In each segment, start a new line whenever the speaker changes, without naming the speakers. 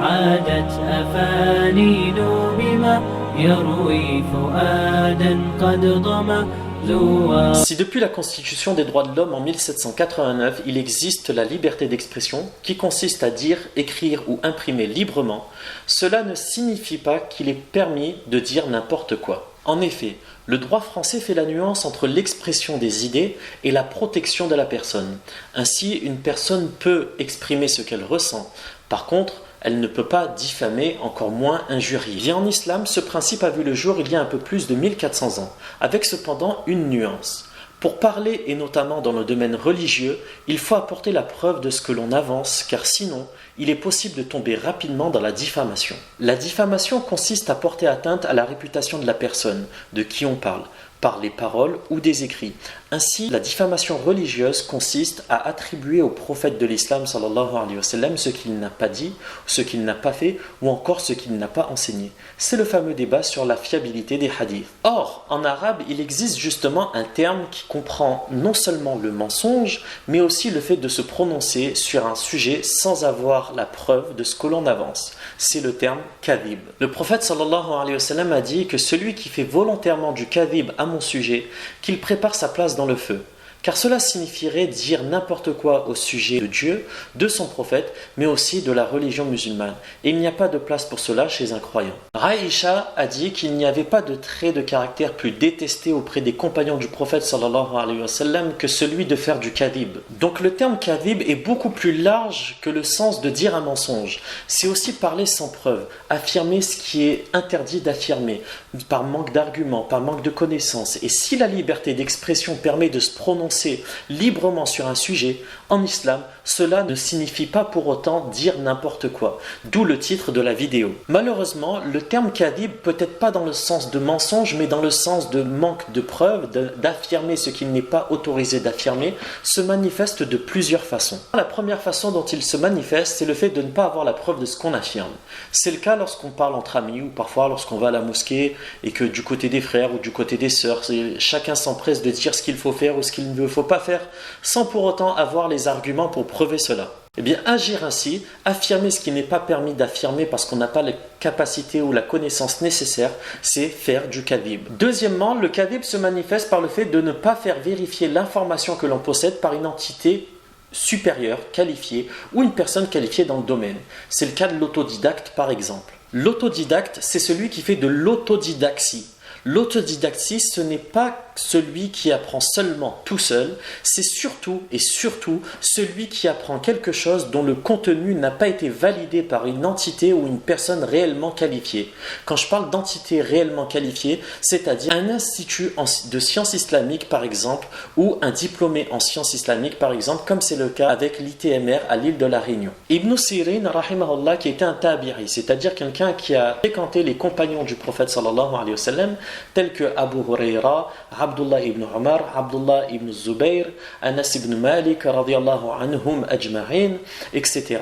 عادت أفانين بما يروي فؤادا قد ضم.
Si depuis la Constitution des droits de l'homme en 1789, il existe la liberté d'expression qui consiste à dire, écrire ou imprimer librement, cela ne signifie pas qu'il est permis de dire n'importe quoi. En effet, le droit français fait la nuance entre l'expression des idées et la protection de la personne. Ainsi, une personne peut exprimer ce qu'elle ressent. Par contre, elle ne peut pas diffamer, encore moins injurier. Bien en islam, ce principe a vu le jour il y a un peu plus de 1400 ans, avec cependant une nuance. Pour parler, et notamment dans le domaine religieux, il faut apporter la preuve de ce que l'on avance, car sinon, il est possible de tomber rapidement dans la diffamation. La diffamation consiste à porter atteinte à la réputation de la personne, de qui on parle, par les paroles ou des écrits. Ainsi, la diffamation religieuse consiste à attribuer au prophète de l'islam sallallahu alayhi wa sallam ce qu'il n'a pas dit, ce qu'il n'a pas fait ou encore ce qu'il n'a pas enseigné. C'est le fameux débat sur la fiabilité des hadiths. Or, en arabe, il existe justement un terme qui comprend non seulement le mensonge, mais aussi le fait de se prononcer sur un sujet sans avoir la preuve de ce que l'on avance. C'est le terme kadhib. Le prophète sallallahu alayhi wa sallam a dit que celui qui fait volontairement du kadhib à mon sujet, qu'il prépare sa place dans le feu. Car cela signifierait dire n'importe quoi au sujet de Dieu, de son prophète, mais aussi de la religion musulmane. Et il n'y a pas de place pour cela chez un croyant. Aïcha a dit qu'il n'y avait pas de trait de caractère plus détesté auprès des compagnons du prophète sallallahu alayhi wa sallam que celui de faire du kadhib. Donc le terme kadhib est beaucoup plus large que le sens de dire un mensonge. C'est aussi parler sans preuve, affirmer ce qui est interdit d'affirmer, par manque d'arguments, par manque de connaissances. Et si la liberté d'expression permet de se prononcer librement sur un sujet, en islam, cela ne signifie pas pour autant dire n'importe quoi, d'où le titre de la vidéo. Malheureusement, le terme kadhib, peut-être pas dans le sens de mensonge, mais dans le sens de manque de preuves, d'affirmer ce qu'il n'est pas autorisé d'affirmer, se manifeste de plusieurs façons. La première façon dont il se manifeste, c'est le fait de ne pas avoir la preuve de ce qu'on affirme. C'est le cas lorsqu'on parle entre amis ou parfois lorsqu'on va à la mosquée et que du côté des frères ou du côté des sœurs, chacun s'empresse de dire ce qu'il faut faire ou ce qu'il ne faut pas faire, sans pour autant avoir les arguments pour prouver cela. Eh bien, agir ainsi, affirmer ce qui n'est pas permis d'affirmer parce qu'on n'a pas la capacité ou la connaissance nécessaire, c'est faire du kadhib. Deuxièmement, le kadhib se manifeste par le fait de ne pas faire vérifier l'information que l'on possède par une entité supérieure, qualifiée, ou une personne qualifiée dans le domaine. C'est le cas de l'autodidacte, par exemple. L'autodidacte, c'est celui qui fait de l'autodidaxie. L'autodidactie, ce n'est pas celui qui apprend seulement tout seul, c'est surtout et surtout celui qui apprend quelque chose dont le contenu n'a pas été validé par une entité ou une personne réellement qualifiée. Quand je parle d'entité réellement qualifiée, c'est-à-dire un institut de sciences islamiques par exemple, ou un diplômé en sciences islamiques par exemple, comme c'est le cas avec l'ITMR à l'île de la Réunion. Ibn Sirin, rahimahullah, qui était un tabi'i, c'est-à-dire quelqu'un qui a fréquenté les compagnons du prophète sallallahu alayhi wa sallam, tels que Abu Huraira, Abdullah ibn Umar, Abdullah ibn Zubayr, Anas ibn Malik, radiyallahu anhum ajma'in, etc.,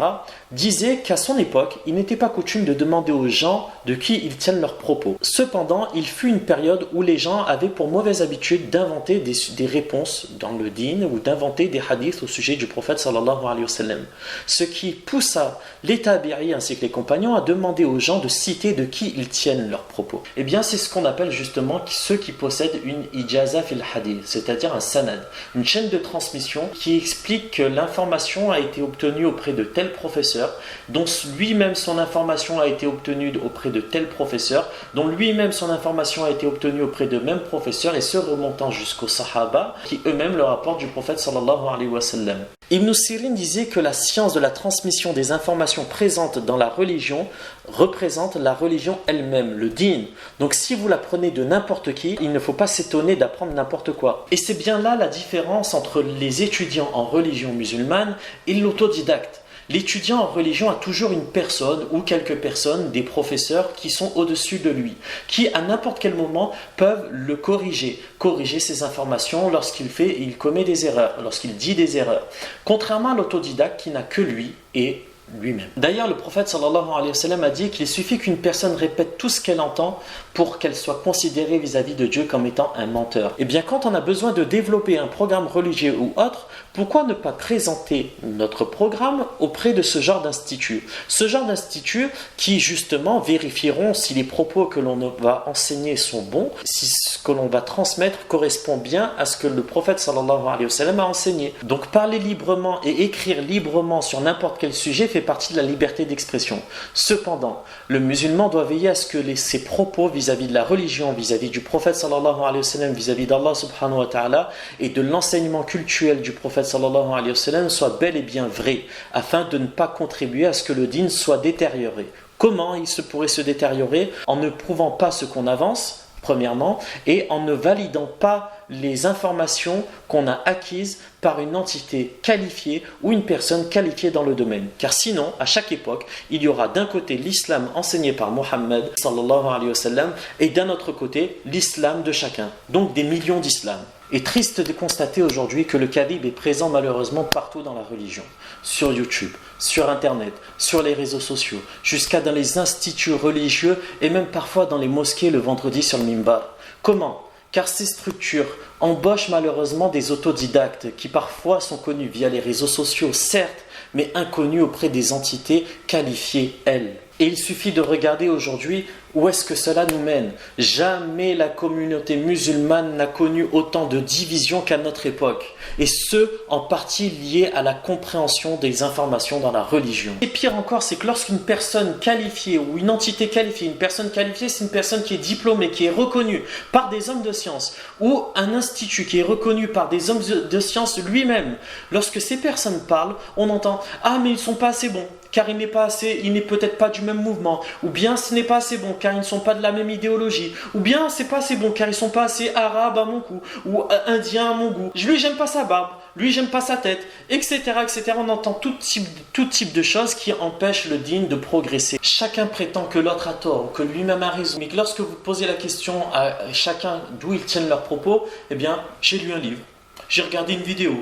disait qu'à son époque, il n'était pas coutume de demander aux gens de qui ils tiennent leurs propos. Cependant, il fut une période où les gens avaient pour mauvaise habitude d'inventer des réponses dans le dîn ou d'inventer des hadiths au sujet du prophète sallallahu alayhi wa sallam. Ce qui poussa les tabi'i ainsi que les compagnons à demander aux gens de citer de qui ils tiennent leurs propos. Eh bien, c'est ce qu'on appelle justement ceux qui possèdent une ijaza fil hadith, c'est-à-dire un sanad, une chaîne de transmission qui explique que l'information a été obtenue auprès de tel professeur, dont lui-même son information a été obtenue auprès de tel professeur, dont lui-même son information a été obtenue auprès de même professeur, et ce remontant jusqu'aux sahaba qui eux-mêmes le rapportent du prophète sallallahu alayhi wa sallam. Ibn Sirin disait que la science de la transmission des informations présentes dans la religion représente la religion elle-même, le dîn. Donc si vous la prenez de n'importe qui, il ne faut pas s'étonner d'apprendre n'importe quoi. Et c'est bien là la différence entre les étudiants en religion musulmane et l'autodidacte. L'étudiant en religion a toujours une personne ou quelques personnes, des professeurs qui sont au-dessus de lui, qui à n'importe quel moment peuvent le corriger ses informations lorsqu'il fait et il commet des erreurs, lorsqu'il dit des erreurs. Contrairement à l'autodidacte qui n'a que lui et lui-même. D'ailleurs, le prophète sallallahu alayhi wa sallam a dit qu'il suffit qu'une personne répète tout ce qu'elle entend pour qu'elle soit considérée vis-à-vis de Dieu comme étant un menteur. Et bien, quand on a besoin de développer un programme religieux ou autre, pourquoi ne pas présenter notre programme auprès de ce genre d'institut? Ce genre d'institut qui, justement, vérifieront si les propos que l'on va enseigner sont bons, si ce que l'on va transmettre correspond bien à ce que le prophète sallallahu alayhi wa sallam a enseigné. Donc, parler librement et écrire librement sur n'importe quel sujet fait partie de la liberté d'expression. Cependant, le musulman doit veiller à ce que ses propos vis-à-vis de la religion, vis-à-vis du prophète sallallahu alayhi wa sallam, vis-à-vis d'Allah subhanahu wa ta'ala et de l'enseignement cultuel du prophète sallallahu alayhi wa sallam soient bel et bien vrais, afin de ne pas contribuer à ce que le dîn soit détérioré. Comment il se pourrait se détériorer? En ne prouvant pas ce qu'on avance, premièrement, et en ne validant pas les informations qu'on a acquises par une entité qualifiée ou une personne qualifiée dans le domaine. Car sinon, à chaque époque, il y aura d'un côté l'islam enseigné par Mohammed sallallahu alayhi wa sallam et d'un autre côté l'islam de chacun. Donc des millions d'islams. Et triste de constater aujourd'hui que le kadhib est présent malheureusement partout dans la religion. Sur YouTube, sur Internet, sur les réseaux sociaux, jusqu'à dans les instituts religieux et même parfois dans les mosquées le vendredi sur le minbar. Comment ? Car ces structures embauchent malheureusement des autodidactes qui parfois sont connus via les réseaux sociaux, certes, mais inconnus auprès des entités qualifiées, elles. Et il suffit de regarder aujourd'hui où est-ce que cela nous mène. Jamais la communauté musulmane n'a connu autant de divisions qu'à notre époque. Et ce, en partie lié à la compréhension des informations dans la religion. Et pire encore, c'est que lorsqu'une personne qualifiée ou une entité qualifiée, une personne qualifiée, c'est une personne qui est diplômée, qui est reconnue par des hommes de science, ou un institut qui est reconnu par des hommes de science lui-même. Lorsque ces personnes parlent, on entend « Ah, mais ils ne sont pas assez bons ». Car il n'est peut-être pas du même mouvement, ou bien ce n'est pas assez bon car ils ne sont pas de la même idéologie, ou bien c'est pas assez bon car ils sont pas assez arabes à mon goût, ou indiens à mon goût. Lui j'aime pas sa barbe, lui j'aime pas sa tête, etc., etc. On entend tout type de choses qui empêchent le dîn de progresser. Chacun prétend que l'autre a tort, ou que lui-même a raison. Mais lorsque vous posez la question à chacun d'où ils tiennent leurs propos, eh bien j'ai lu un livre, j'ai regardé une vidéo.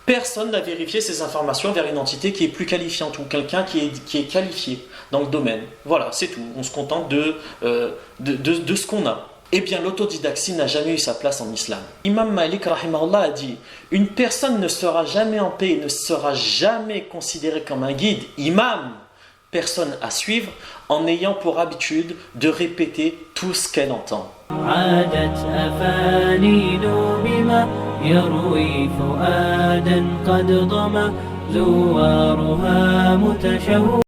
Personne n'a vérifié ces informations vers une entité qui est plus qualifiante ou quelqu'un qui est qualifié dans le domaine. Voilà, c'est tout. On se contente de ce qu'on a. Eh bien, l'autodidaxie n'a jamais eu sa place en islam. Imam Malik rahimahullah a dit « Une personne ne sera jamais en paix, ne sera jamais considérée comme un guide, imam, personne à suivre, en ayant pour habitude de répéter tout ce qu'elle entend. »
عادت أفانين بما يروي فؤادا قد ضم زوارها متشوق